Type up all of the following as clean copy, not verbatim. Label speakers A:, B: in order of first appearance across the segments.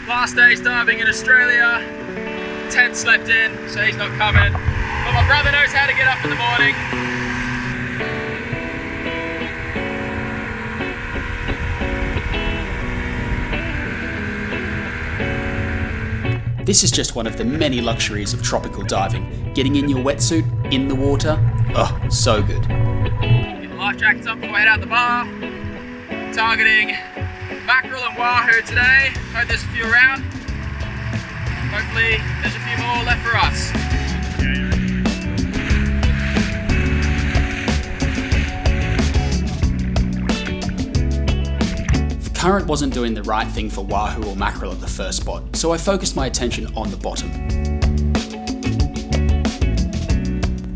A: Last day's diving in Australia. Tent slept in, so he's not coming. But my brother knows how to get up in the morning.
B: This is just one of the many luxuries of tropical diving. Getting in your wetsuit, in the water, oh, so good.
A: Get the life jackets up before I head out the bar. Targeting mackerel and wahoo today. Hope there's a few around. Hopefully there's a few more left for us.
B: The current wasn't doing the right thing for wahoo or mackerel at the first spot, so I focused my attention on the bottom.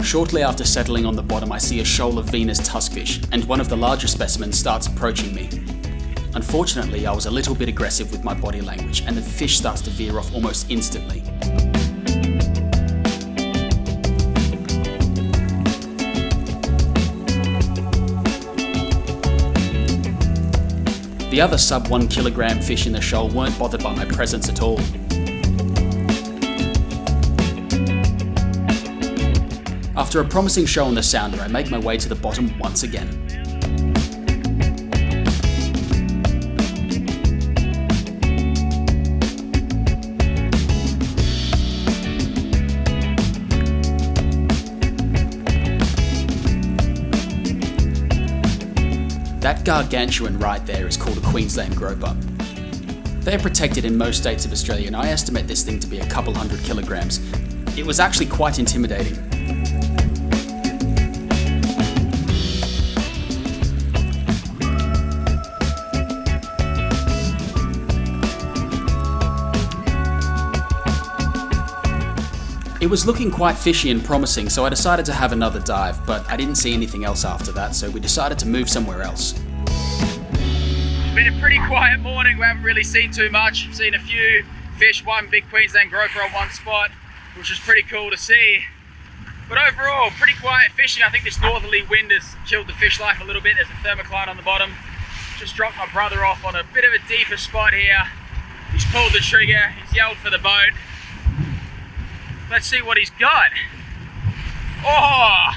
B: Shortly after settling on the bottom, I see a shoal of Venus tuskfish, and one of the larger specimens starts approaching me. Unfortunately, I was a little bit aggressive with my body language, and the fish starts to veer off almost instantly. The other sub 1 kilogram fish in the shoal weren't bothered by my presence at all. After a promising show on the sounder, I make my way to the bottom once again. That gargantuan right there is called a Queensland groper. They're protected in most states of Australia, and I estimate this thing to be a couple hundred kilograms. It was actually quite intimidating. It was looking quite fishy and promising, so I decided to have another dive, but I didn't see anything else after that, so we decided to move somewhere else.
A: It's been a pretty quiet morning. We haven't really seen too much. Seen a few fish, one big Queensland groper on one spot, which was pretty cool to see. But overall, pretty quiet fishing. I think this northerly wind has killed the fish life a little bit. There's a thermocline on the bottom. Just dropped my brother off on a bit of a deeper spot here. He's pulled the trigger, he's yelled for the boat. Let's see what he's got. Oh,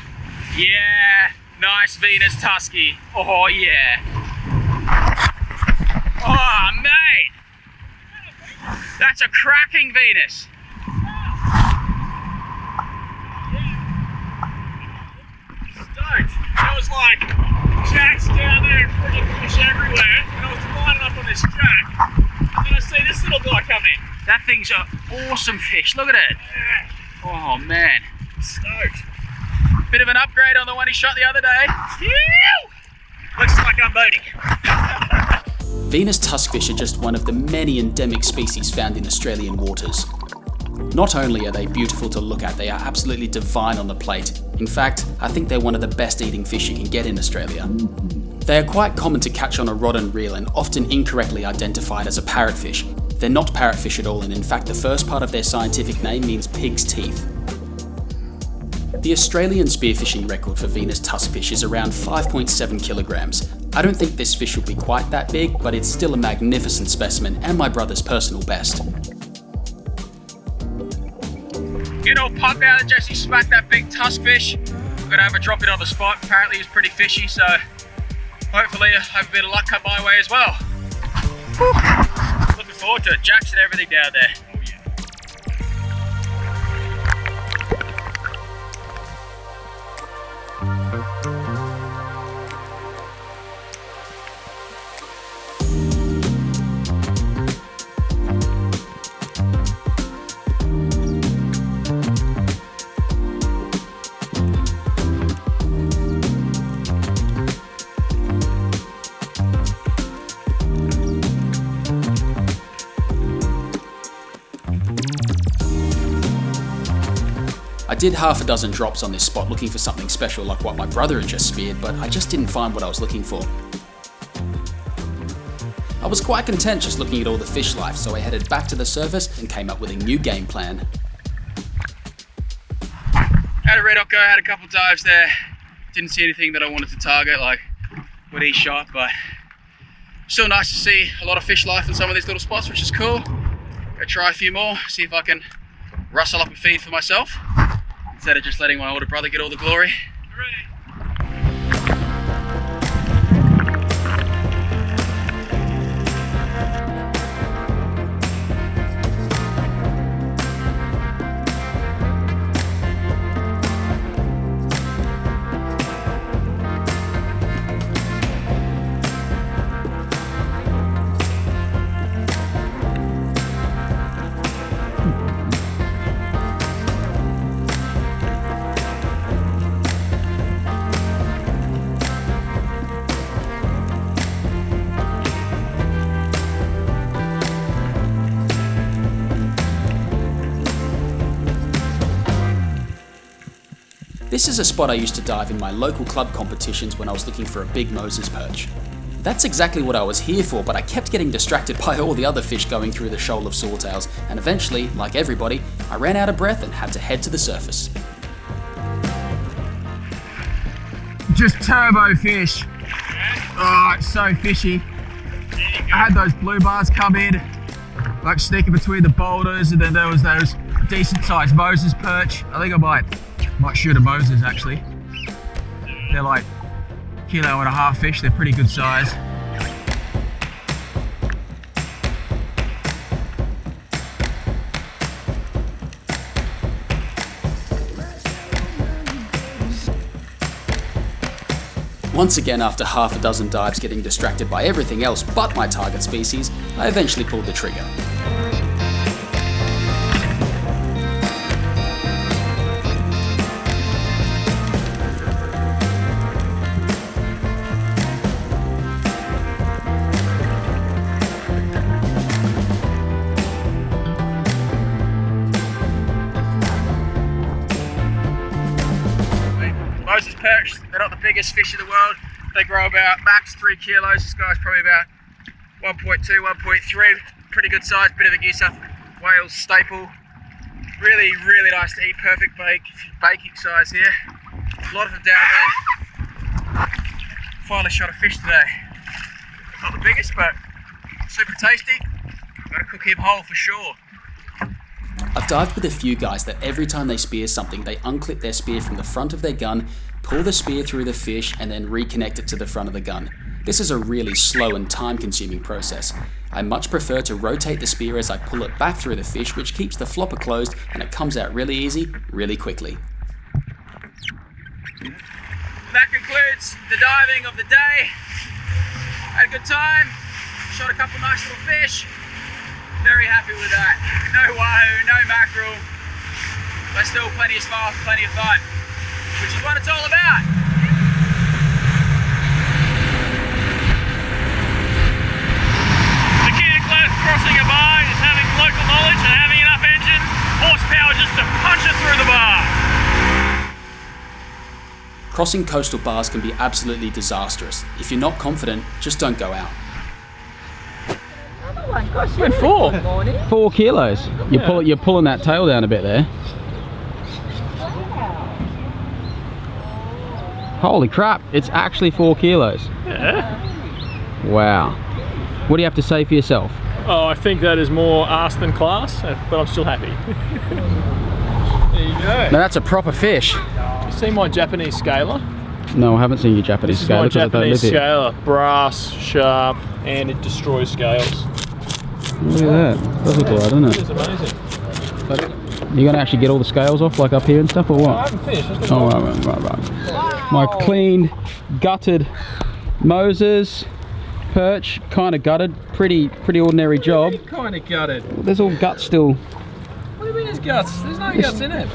A: yeah, nice Venus tusky. Oh, yeah. Oh, mate, that's a cracking Venus. Stoked. That was like jacks down there and freaking fish everywhere, and I was lining up on this track, and then I see this little guy come in. That thing's an awesome fish, look at it. Oh man, stoked. Bit of an upgrade on the one he shot the other day. Looks like I'm boating.
B: Venus tuskfish are just one of the many endemic species found in Australian waters. Not only are they beautiful to look at, they are absolutely divine on the plate. In fact, I think they're one of the best eating fish you can get in Australia. They are quite common to catch on a rod and reel and often incorrectly identified as a parrotfish. They're not parrotfish at all, and in fact the first part of their scientific name means pig's teeth. The Australian spearfishing record for Venus tuskfish is around 5.7 kilograms. I don't think this fish will be quite that big, but it's still a magnificent specimen and my brother's personal best.
A: Good old pump out there, Jesse smacked that big tuskfish. We're gonna have a drop it on the spot. Apparently he's pretty fishy, so hopefully I have a bit of luck come my way as well. Whew. Looking forward to it. Jacks and everything down there. Oh yeah.
B: I did half a dozen drops on this spot looking for something special like what my brother had just speared, but I just didn't find what I was looking for. I was quite content just looking at all the fish life, so I headed back to the surface and came up with a new game plan.
A: Had a red occo, had a couple dives there. Didn't see anything that I wanted to target like what he shot, but still nice to see a lot of fish life in some of these little spots, which is cool. Go try a few more, see if I can rustle up a feed for myself, instead of just letting my older brother get all the glory.
B: This is a spot I used to dive in my local club competitions when I was looking for a big Moses perch. That's exactly what I was here for, but I kept getting distracted by all the other fish going through the shoal of swordtails, and eventually, like everybody, I ran out of breath and had to head to the surface.
A: Just turbo fish. Oh, it's so fishy. I had those blue bars come in, like sneaking between the boulders, and then there was those decent sized Moses perch. I think I might shoot a Moses actually. They're like 1.5 kilo fish, they're pretty good size.
B: Once again, after half a dozen dives getting distracted by everything else but my target species, I eventually pulled the trigger.
A: Moses perch, they're not the biggest fish in the world. They grow about max 3 kilos. This guy's probably about 1.2, 1.3. Pretty good size, bit of a New South Wales staple. Really, really nice to eat. Perfect baking size here. A lot of them down there. Finally shot a fish today. Not the biggest, but super tasty. Gotta cook him whole for sure.
B: I've dived with a few guys that every time they spear something, they unclip their spear from the front of their gun, pull the spear through the fish, and then reconnect it to the front of the gun. This is a really slow and time-consuming process. I much prefer to rotate the spear as I pull it back through the fish, which keeps the flopper closed and it comes out really easy, really quickly.
A: That concludes the diving of the day. Had a good time, shot a couple nice little fish. Very happy with that. No wahoo, no mackerel, but still plenty of smiles, plenty of fun, which is what it's all about.
C: The key to crossing a bar is having local knowledge and having enough engine horsepower just to punch it through the bar.
B: Crossing coastal bars can be absolutely disastrous. If you're not confident, just don't go out.
D: Gosh,
C: Went 4.
D: 4 kilos. You're pulling that tail down a bit there. Holy crap, it's actually 4 kilos.
C: Yeah.
D: Wow. What do you have to say for yourself?
C: Oh, I think that is more arse than class, but I'm still happy. There you go.
D: Now that's a proper fish.
C: You see my Japanese scaler?
D: No, I haven't seen your Japanese
C: This is
D: scaler.
C: my
D: 'cause I don't
C: Japanese
D: live here.
C: scaler. Brass, sharp, and it destroys scales.
D: Look at that. Does look alright, doesn't
C: It
D: it?
C: is amazing.
D: You're going to actually get all the scales off, like up here and stuff, or
C: I
D: what?
C: haven't finished. Let's
D: Oh,
C: go.
D: right. My clean, gutted Moses perch, kind of gutted. Pretty ordinary job.
C: Kind of gutted.
D: There's all guts still.
C: What do you mean there's guts? There's no guts in it.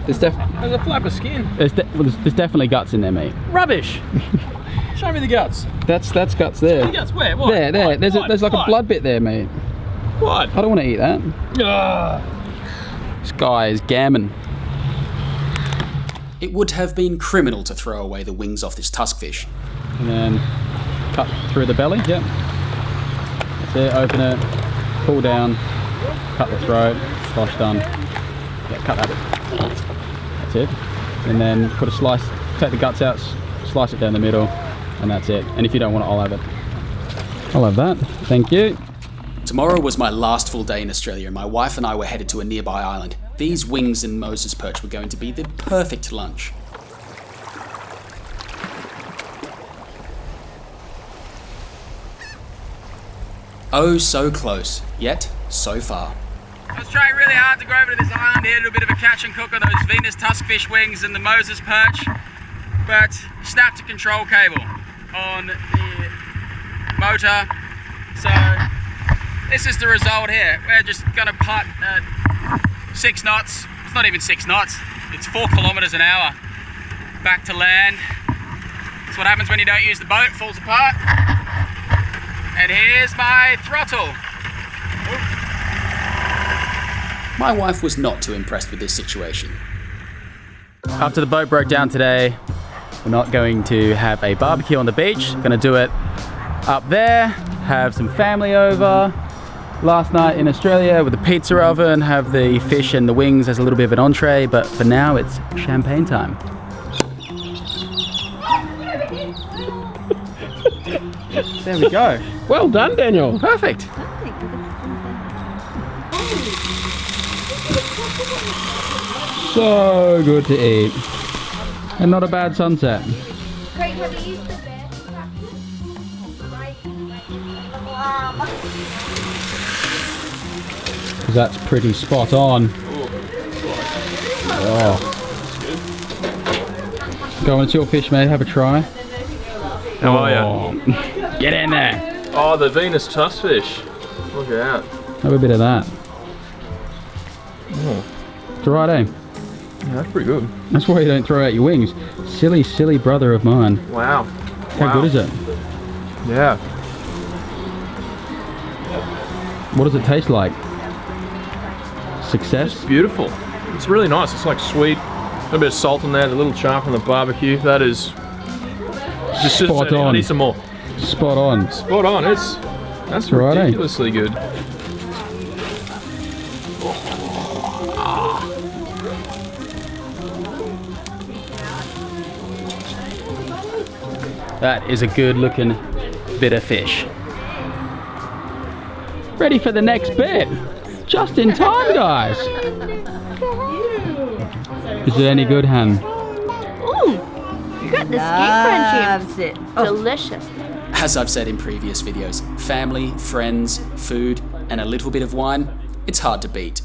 D: There's
C: There's a flap of skin.
D: there's definitely guts in there, mate.
C: Rubbish. Show me the guts.
D: That's guts there.
C: The guts where? What?
D: There.
C: What?
D: There's
C: What?
D: like a
C: What?
D: blood bit there, mate.
C: What?
D: I don't want to eat that.
C: Ugh.
D: This guy is gammon.
B: It would have been criminal to throw away the wings off this tuskfish.
D: And then cut through the belly. Yep. That's it. Open it. Pull down. Cut the throat. Slice done. Yeah, cut that. That's it. And then put a slice. Take the guts out. Slice it down the middle. And that's it. And if you don't want it, I'll have it. I'll have that. Thank you.
B: Tomorrow was my last full day in Australia, and my wife and I were headed to a nearby island. These wings and Moses perch were going to be the perfect lunch. Oh, so close, yet so far.
A: I was trying really hard to go over to this island here, do a bit of a catch and cook on those Venus Tuskfish wings and the Moses perch, but snapped a control cable on the motor. So this is the result here. We're just gonna putt at 6 knots. It's not even 6 knots. It's 4 kilometers an hour back to land. That's what happens when you don't use the boat. It falls apart. And here's my throttle.
B: My wife was not too impressed with this situation.
D: After the boat broke down today, we're not going to have a barbecue on the beach. Gonna do it up there, have some family over. Last night in Australia with the pizza oven, have the fish and the wings as a little bit of an entree, but for now it's champagne time. There we go.
E: Well done, Daniel.
D: Perfect. So good to eat. And not a bad sunset.
F: Craig, have you used the bed?
D: Because that's pretty spot on. Oh. Go on, it's your fish, mate. Have a try.
E: How are you?
D: Get in there.
E: Oh, the Venus Tuskfish. Look out.
D: Have a bit of that.
E: Oh,
D: It's alright, eh?
E: yeah, that's pretty good.
D: That's why you don't throw out your wings. Silly, silly brother of mine.
E: Wow.
D: How good is it?
E: Yeah.
D: What does it taste like? Success?
E: It's beautiful. It's really nice. It's like sweet. A little bit of salt in there, a little char from the barbecue. That is just
D: Spot on.
E: I need some more.
D: Spot on.
E: Spot on. That's
D: Right, eh?
E: ridiculously good.
D: That is a good looking bit of fish. Ready for the next bit. Just in time, guys. Is it any good, Han?
F: Ooh, you got the skin crunchy. Delicious.
B: As I've said in previous videos, family, friends, food, and a little bit of wine, it's hard to beat.